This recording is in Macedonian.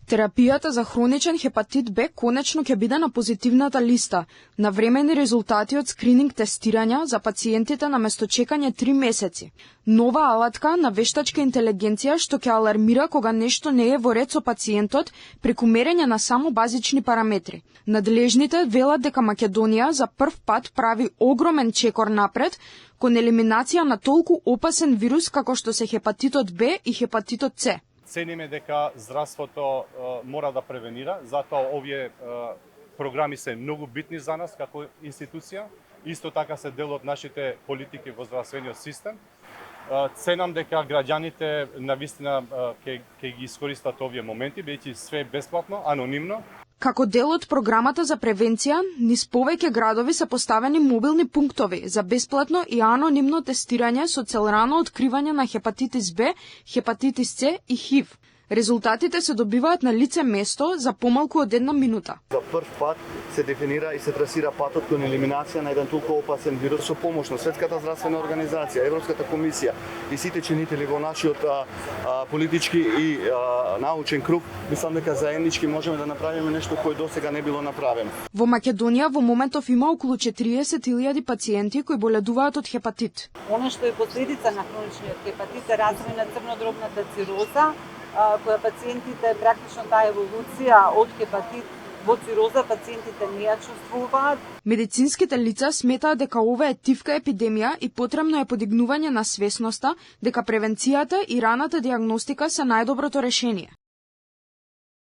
Терапијата за хроничен хепатит Б конечно ќе биде на позитивната листа. Навремени резултати од скрининг тестирања за пациентите на место чекање 3 месеци. Нова алатка на вештачка интелигенција што ќе алармира кога нешто не е во ред со пациентот преку мерење на само базични параметри. Надлежните велат дека Македонија за прв пат прави огромен чекор напред кон елиминација на толку опасен вирус како што се хепатитот Б и хепатитот С. Цениме дека здравството мора да превенира, затоа овие програми се многу битни за нас како институција, исто така се дел од нашите политики во здравствениот систем. Ценам дека граѓаните навистина ќе ги искористат овие моменти, бидејќи све бесплатно, анонимно. Како дел од програмата за превенција, низ повеќе градови се поставени мобилни пунктови за бесплатно и анонимно тестирање со цел рано откривање на хепатитис Б, хепатитис С и ХИВ. Резултатите се добиваат на лице место за помалку од 1 минута. За прв пат се дефинира и се трасира патот кон елиминација на еден толку опасен вирус со помош на Светската здравствена организација, Европската комисија и сите чинители во нашиот политички и научен круг. Мислам дека заеднички можеме да направиме нешто кое досега не било направено. Во Македонија во моментов има околу 40.000 пациенти кои боледуваат од хепатит. Она што е последица на хроничниот хепатит е развој на црнодробната цироза, која пациентите практично таа еволуција од хепатит во цироза пациентите не ја чувствуваат. Медицинските лица сметаат дека ова е тивка епидемија и потребно е подигнување на свесноста дека превенцијата и раната диагностика се најдоброто решение.